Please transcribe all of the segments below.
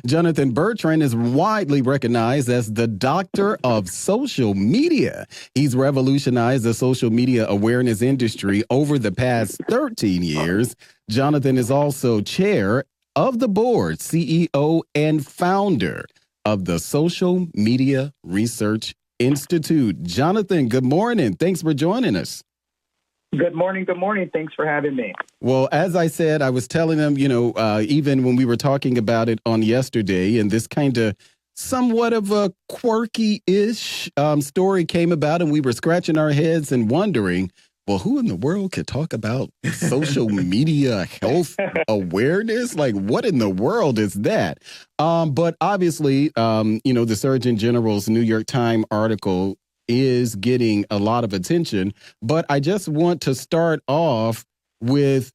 Jonathan Bertrand is widely recognized as the doctor of social media. He's revolutionized the social media awareness industry over the past 13 years. Jonathan is also chair of the board, CEO, and founder of the Social Media Research Institute. Jonathan, good morning. Thanks for joining us. Good morning. Good morning. Thanks for having me. Well, as I said, I was telling them, even when we were talking about it on yesterday, and this kind of somewhat of a quirky-ish story came about, and we were scratching our heads and wondering, well, who in the world could talk about social media health awareness? Like, what in the world is that? But obviously, the Surgeon General's New York Times article is getting a lot of attention. But I just want to start off with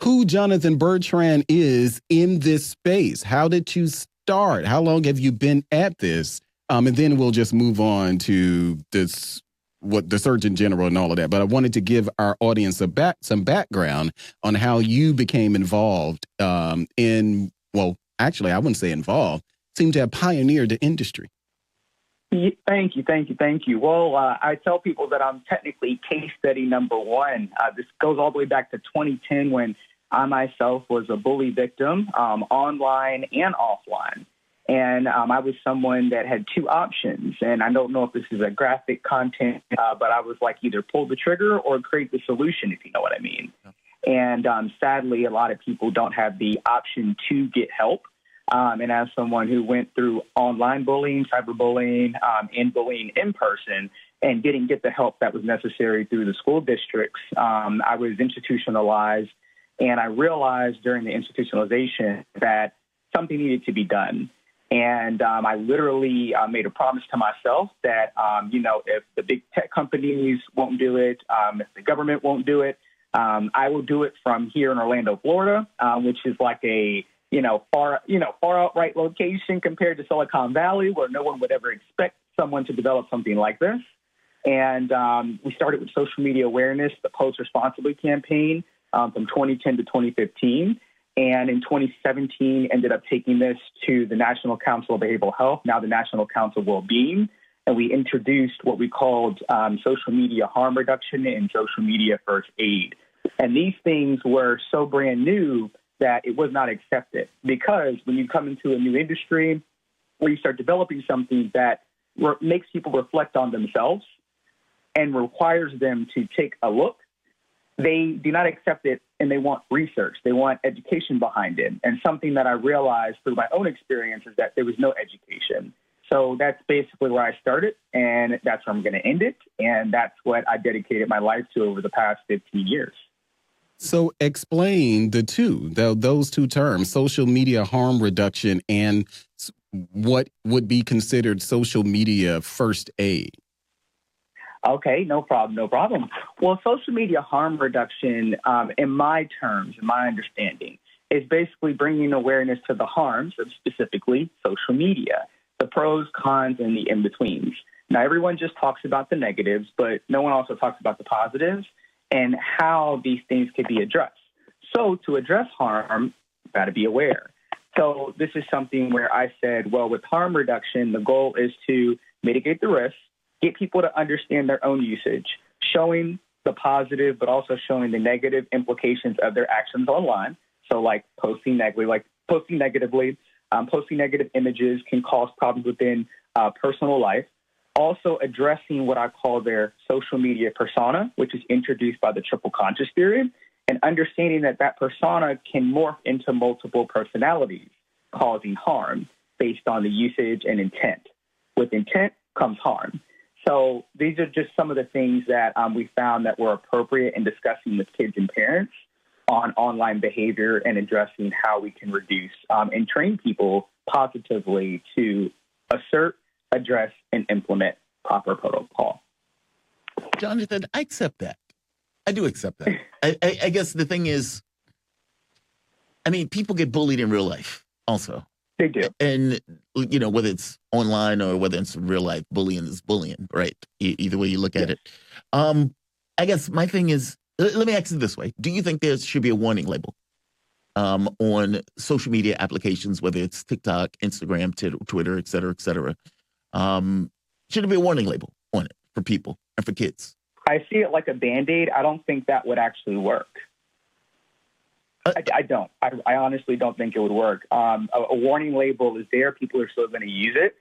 who Jonathan Bertrand is in this space. How did you start? How long have you been at this? And then we'll just move on to this, what the Surgeon General and all of that. But I wanted to give our audience some background on how you became involved well, actually, I wouldn't say involved, seem to have pioneered the industry. Thank you. Well, I tell people that I'm technically case study number one. This goes all the way back to 2010 when I myself was a bully victim, online and offline. And I was someone that had two options. And I don't know if this is a graphic content, but I was like either pull the trigger or create the solution, if you know what I mean. And sadly, a lot of people don't have the option to get help. And as someone who went through online bullying, cyberbullying, and bullying in person, and didn't get the help that was necessary through the school districts, I was institutionalized. And I realized during the institutionalization that something needed to be done. And I literally made a promise to myself that, if the big tech companies won't do it, if the government won't do it, I will do it from here in Orlando, Florida, which is like a far out right location compared to Silicon Valley, where no one would ever expect someone to develop something like this. And we started with social media awareness, the Post Responsibly campaign from 2010 to 2015. And in 2017, ended up taking this to the National Council of Behavioral Health, now the National Council of Wellbeing. And we introduced what we called social media harm reduction and social media first aid. And these things were so brand new that it was not accepted, because when you come into a new industry where you start developing something that makes people reflect on themselves and requires them to take a look, they do not accept it, and they want research. They want education behind it. And something that I realized through my own experience is that there was no education. So that's basically where I started, and that's where I'm going to end it. And that's what I dedicated my life to over the past 15 years. So explain those two terms, social media harm reduction and what would be considered social media first aid. Okay, no problem. Well, social media harm reduction, in my terms, in my understanding, is basically bringing awareness to the harms of specifically social media, the pros, cons, and the in-betweens. Now, everyone just talks about the negatives, but no one also talks about the positives and how these things could be addressed. So to address harm, you've got to be aware. So this is something where I said, well, with harm reduction, the goal is to mitigate the risk, get people to understand their own usage, showing the positive, but also showing the negative implications of their actions online. So like posting negatively, posting negative images can cause problems within personal life. Also addressing what I call their social media persona, which is introduced by the triple conscious theory, and understanding that persona can morph into multiple personalities, causing harm based on the usage and intent. With intent comes harm. So these are just some of the things that we found that were appropriate in discussing with kids and parents on online behavior and addressing how we can reduce and train people positively to assert, address, and implement proper protocol. Jonathan, I accept that. I do accept that. I guess the thing is, people get bullied in real life also. They do. And, whether it's online or whether it's real life, bullying is bullying, right? Either way you look at it. I guess my thing is, let me ask it this way. Do you think there should be a warning label? on social media applications, whether it's TikTok, Instagram, Twitter, et cetera, et cetera. Should there be a warning label on it for people and for kids? I see it like a Band-Aid. I don't think that would actually work. I don't. I honestly don't think it would work. A warning label is there. People are still going to use it.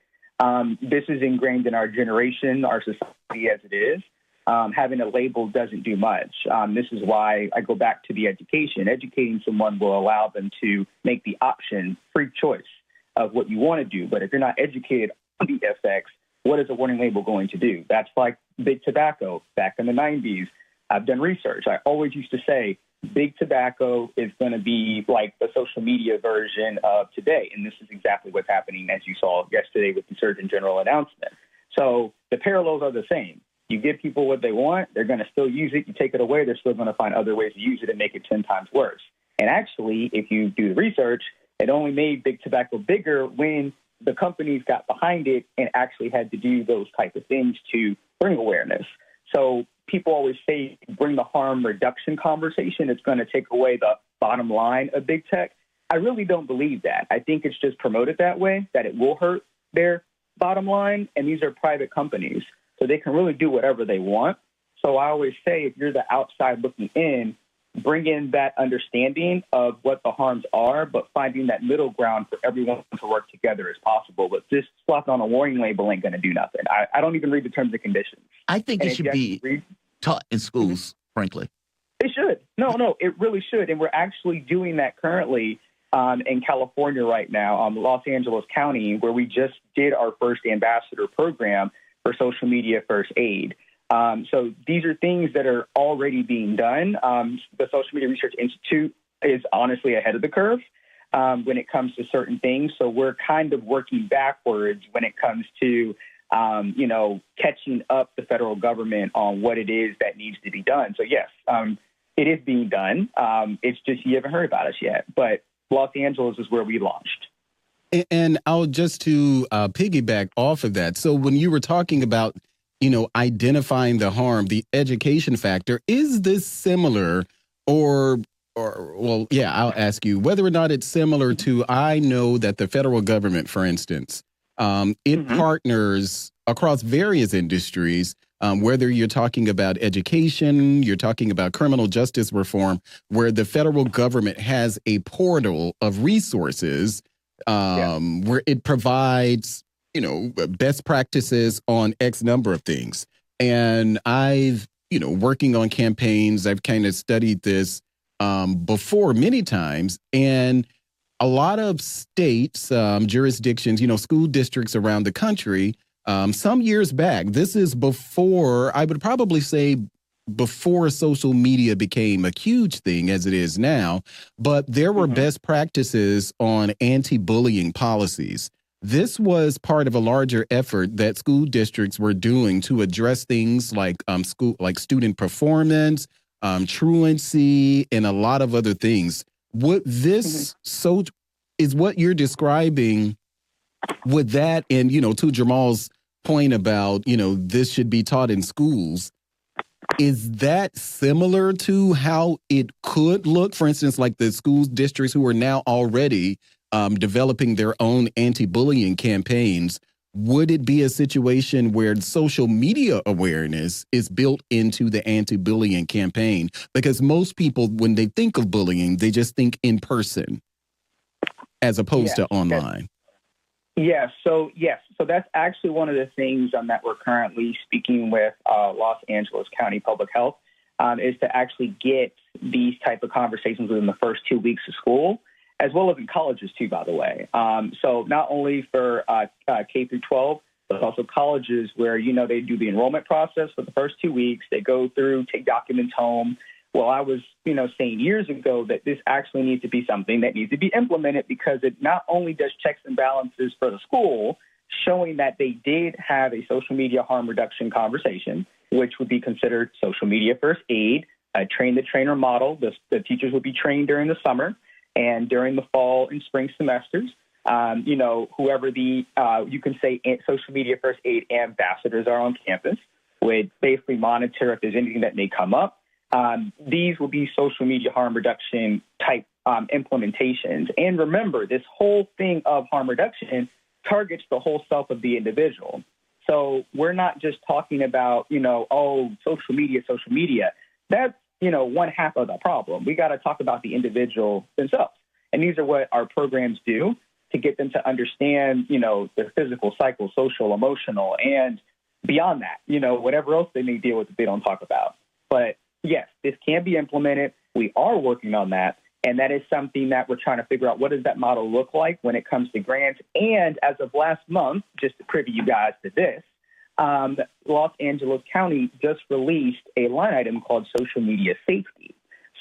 This is ingrained in our generation, our society as it is. Having a label doesn't do much. This is why I go back to the education. Educating someone will allow them to make the option, free choice of what you want to do. But if you're not educated on the effects, what is a warning label going to do? That's like big tobacco back in the 90s. I've done research. I always used to say big tobacco is going to be like the social media version of today. And this is exactly what's happening, as you saw yesterday with the Surgeon General announcement. So the parallels are the same. You give people what they want, they're going to still use it. You take it away, they're still going to find other ways to use it and make it 10 times worse. And actually, if you do the research, it only made big tobacco bigger when the companies got behind it and actually had to do those type of things to bring awareness. So people always say bring the harm reduction conversation. It's going to take away the bottom line of big tech. I really don't believe that. I think it's just promoted that way, that it will hurt their bottom line. And these are private companies, so they can really do whatever they want. So I always say, if you're the outside looking in, bring in that understanding of what the harms are, but finding that middle ground for everyone to work together as possible. But just slapping on a warning label ain't going to do nothing. I don't even read the terms and conditions. I think it should be taught in schools, frankly. It should. No, it really should. And we're actually doing that currently in California right now, Los Angeles County, where we just did our first ambassador program for social media first aid. So these are things that are already being done. The Social Media Research Institute is honestly ahead of the curve when it comes to certain things. So we're kind of working backwards when it comes to, catching up the federal government on what it is that needs to be done. So, yes, it is being done. It's just you haven't heard about us yet. But Los Angeles is where we launched. And I'll just to piggyback off of that. So when you were talking about identifying the harm, the education factor, is this similar I'll ask you whether or not it's similar to, I know that the federal government, for instance, it partners across various industries, whether you're talking about education, you're talking about criminal justice reform, where the federal government has a portal of resources where it provides best practices on X number of things. And I've, working on campaigns, I've kind of studied this before many times. And a lot of states, jurisdictions, school districts around the country, some years back, this is before, I would probably say before social media became a huge thing as it is now, but there were best practices on anti-bullying policies. This was part of a larger effort that school districts were doing to address things like student performance, truancy, and a lot of other things. Would this is what you're describing? Would that, and to Jamal's point about this should be taught in schools, is that similar to how it could look? For instance, like the school districts who are now already developing their own anti-bullying campaigns, would it be a situation where social media awareness is built into the anti-bullying campaign? Because most people, when they think of bullying, they just think in person as opposed to online. Yes. So that's actually one of the things that we're currently speaking with Los Angeles County Public Health is to actually get these type of conversations within the first 2 weeks of school, as well as in colleges too, by the way. So not only for K through 12, but also colleges where, they do the enrollment process for the first 2 weeks. They go through, take documents home. Well, I was, saying years ago that this actually needs to be something that needs to be implemented, because it not only does checks and balances for the school, showing that they did have a social media harm reduction conversation, which would be considered social media first aid, a train the trainer model. The teachers would be trained during the summer and during the fall and spring semesters. Whoever you can say social media first aid ambassadors are on campus would basically monitor if there's anything that may come up. These will be social media harm reduction type implementations. And remember, this whole thing of harm reduction targets the whole self of the individual. So we're not just talking about, social media. That's, one half of the problem. We got to talk about the individual themselves. And these are what our programs do to get them to understand, the physical, psycho, social, emotional, and beyond that, whatever else they may deal with that they don't talk about. But yes, this can be implemented. We are working on that. And that is something that we're trying to figure out. What does that model look like when it comes to grants? And as of last month, just to privy you guys to this, Los Angeles County just released a line item called social media safety.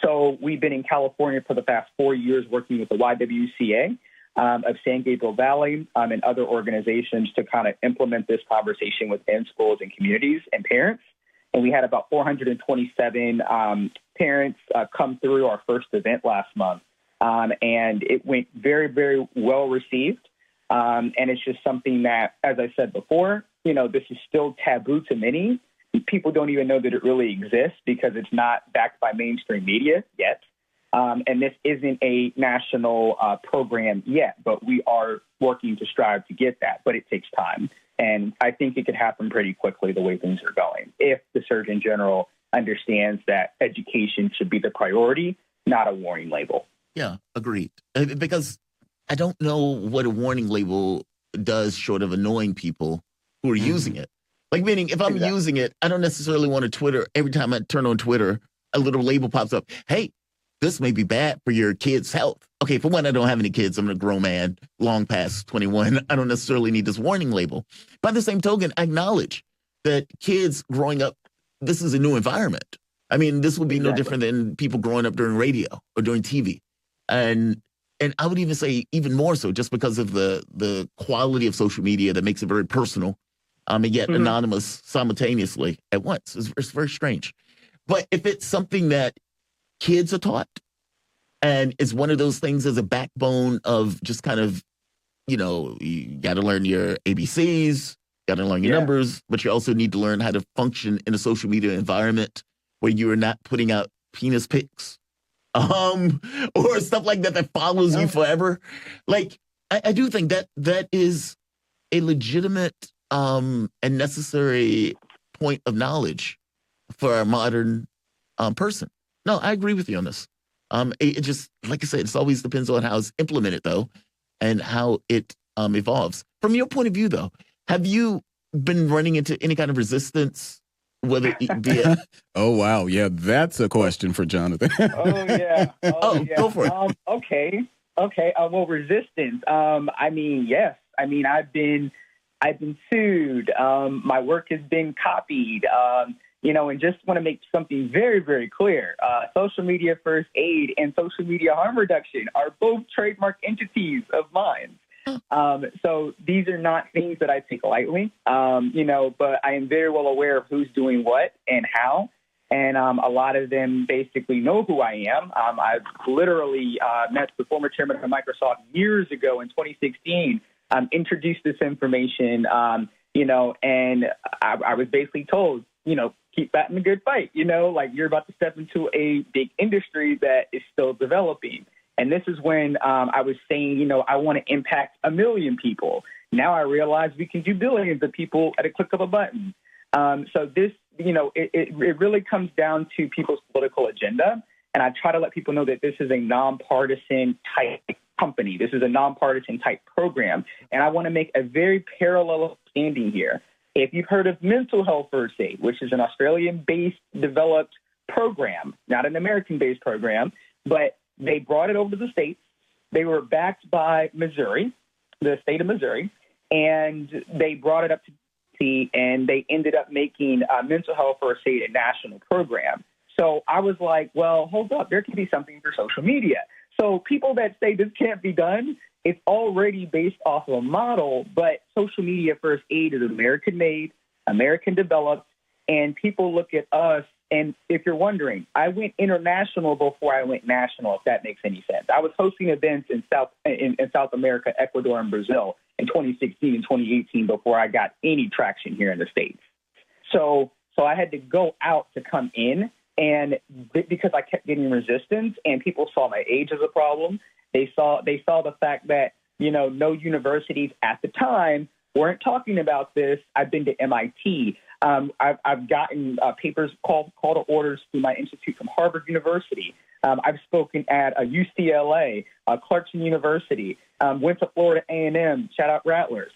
So we've been in California for the past 4 years working with the YWCA of San Gabriel Valley and other organizations to kind of implement this conversation within schools and communities and parents. And we had about 427 parents come through our first event last month. And it went very, very well received. And it's just something that, as I said before, this is still taboo to many. People don't even know that it really exists because it's not backed by mainstream media yet. And this isn't a national program yet, but we are working to strive to get that. But it takes time. And I think it could happen pretty quickly the way things are going if the Surgeon General understands that education should be the priority, not a warning label. Yeah, agreed. Because I don't know what a warning label does short of annoying people who are using it. Like, meaning if I'm using it, I don't necessarily want to Twitter. Every time I turn on Twitter, a little label pops up. Hey, this may be bad for your kid's health. Okay, for one, I don't have any kids. I'm a grown man, long past 21. I don't necessarily need this warning label. By the same token, I acknowledge that kids growing up, this is a new environment. I mean, this would be no different than people growing up during radio or during TV. And I would even say even more so just because of the quality of social media that makes it very personal and yet anonymous simultaneously at once. It's very strange. But if it's something that kids are taught and it's one of those things as a backbone of just kind of, you got to learn your ABCs, got to learn your numbers, but you also need to learn how to function in a social media environment where you are not putting out penis pics or stuff like that follows you forever. Like, I do think that is a legitimate and necessary point of knowledge for a modern person. No, I agree with you on this. It just, like I said, it always depends on how it's implemented, though, and how it evolves. From your point of view, though, have you been running into any kind of resistance, whether it be Oh, wow. Yeah, that's a question for Jonathan. Go for it. Okay. Well, resistance. I mean, yes. I mean, I've been sued. My work has been copied. And just want to make something very, very clear. Social media first aid and social media harm reduction are both trademark entities of mine. So these are not things that I take lightly, but I am very well aware of who's doing what and how. And a lot of them basically know who I am. I've literally met the former chairman of Microsoft years ago in 2016, introduced this information, and I was basically told, keep fighting the good fight, like you're about to step into a big industry that is still developing. And this is when I was saying, I want to impact 1 million people. Now I realize we can do billions of people at a click of a button. So this, it really comes down to people's political agenda. And I try to let people know that this is a nonpartisan type company. This is a nonpartisan type program. And I want to make a very parallel standing here. If you've heard of Mental Health First Aid, which is an Australian-based developed program, not an American-based program, but they brought it over to the States. They were backed by Missouri, the state of Missouri, and they brought it up to D.C., and they ended up making Mental Health First Aid a national program. So I was like, well, hold up. There could be something for social media. So people that say this can't be done, it's already based off of a model, but social media first aid is American-made, American-developed, and people look at us. And if you're wondering, I went international before I went national, if that makes any sense. I was hosting events in South America, Ecuador, and Brazil in 2016 and 2018 before I got any traction here in the States. So I had to go out to come in. And because I kept getting resistance, and people saw my age as a problem, they saw the fact that, no universities at the time weren't talking about this. I've been to MIT. I've gotten papers called to orders through my institute from Harvard University. I've spoken at UCLA, Clarkson University, went to Florida A&M, shout out Rattlers.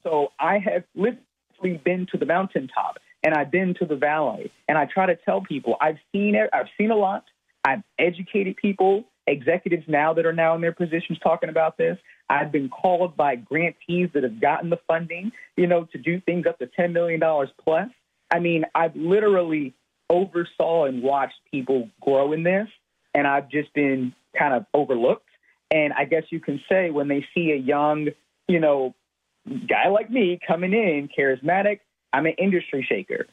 So I have literally been to the mountaintop, and I've been to the valley, and I try to tell people I've seen it. I've seen a lot. I've educated people, executives now that are now in their positions talking about this. I've been called by grantees that have gotten the funding, to do things up to $10 million plus. I mean, I've literally oversaw and watched people grow in this, and I've just been kind of overlooked. And I guess you can say when they see a young, guy like me coming in, charismatic, I'm an industry shaker.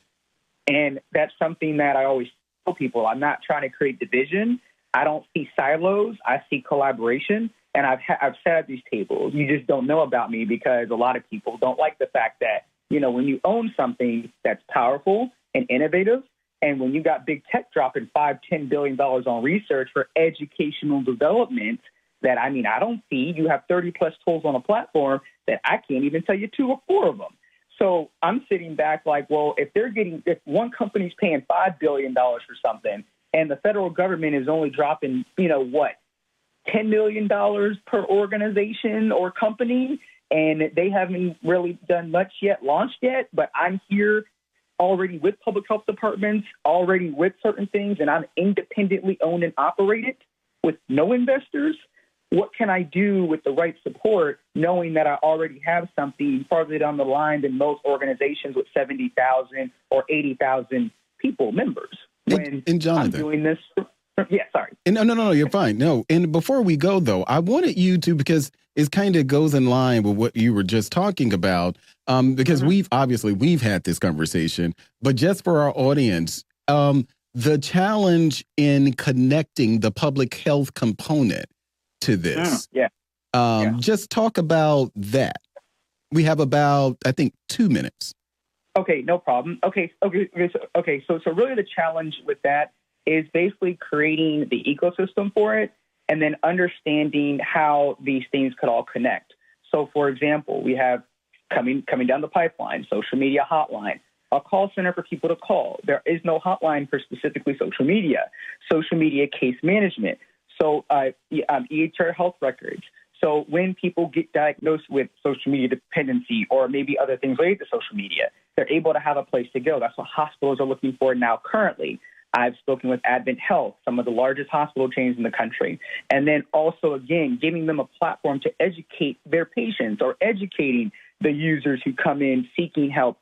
And that's something that I always tell people. I'm not trying to create division. I don't see silos. I see collaboration. And I've sat at these tables. You just don't know about me because a lot of people don't like the fact that, when you own something that's powerful and innovative, and when you got big tech dropping $5-10 billion on research for educational development, that, I don't see. You have 30 plus tools on a platform that I can't even tell you 2 or 4 of them. So I'm sitting back like, well, if one company's paying $5 billion for something and the federal government is only dropping, $10 million per organization or company, and they haven't really done much yet, launched yet, but I'm here already with public health departments, already with certain things, and I'm independently owned and operated with no investors. What can I do with the right support, knowing that I already have something farther down the line than most organizations with 70,000 or 80,000 people, members? And Jonathan, I'm doing this. Yeah, sorry. No, you're fine. No, and before we go, though, I wanted you to, because it kind of goes in line with what you were just talking about, because we've had this conversation, but just for our audience, the challenge in connecting the public health component to this. Just talk about that. We have about, I think, 2 minutes. Okay, no problem. Okay. So really the challenge with that is basically creating the ecosystem for it and then understanding how these things could all connect. So, for example, we have coming down the pipeline, social media hotline, a call center for people to call. There is no hotline for specifically social media case management. So EHR health records. So when people get diagnosed with social media dependency or maybe other things related to social media, they're able to have a place to go. That's what hospitals are looking for now currently. I've spoken with Advent Health, some of the largest hospital chains in the country. And then also, again, giving them a platform to educate their patients or educating the users who come in seeking help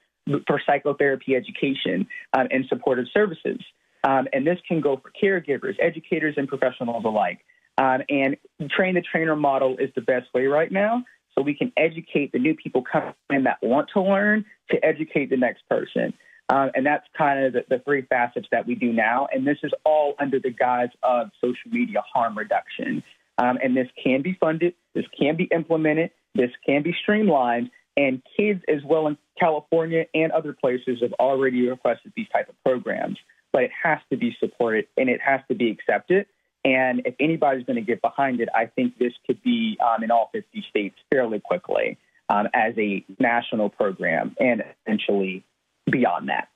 for psychotherapy education and supportive services. And this can go for caregivers, educators, and professionals alike. And train-the-trainer model is the best way right now. So we can educate the new people coming in that want to learn to educate the next person. And that's kind of the 3 facets that we do now. And this is all under the guise of social media harm reduction. And this can be funded. This can be implemented. This can be streamlined. And kids as well in California and other places have already requested these type of programs. But it has to be supported and it has to be accepted. And if anybody's going to get behind it, I think this could be in all 50 states fairly quickly as a national program and essentially beyond that.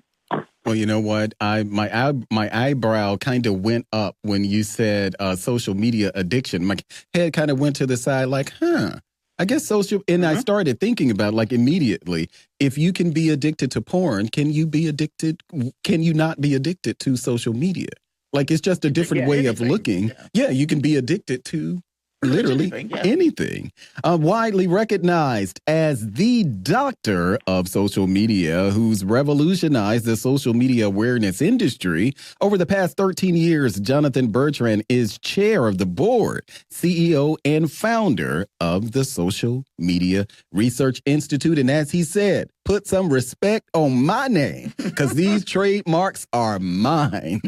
Well, you know what? My eyebrow kind of went up when you said social media addiction. My head kind of went to the side like, I guess social. And I started thinking about immediately, if you can be addicted to porn, can you not be addicted to social media? It's just a different way of looking. Yeah, you can be addicted to literally anything. Widely recognized as the doctor of social media, who's revolutionized the social media awareness industry. Over the past 13 years, Jonathan Bertrand is chair of the board, CEO, and founder of the Social Media Research Institute. And as he said, put some respect on my name because these trademarks are mine.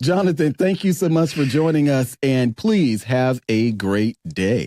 Jonathan, thank you so much for joining us, and please have a great day.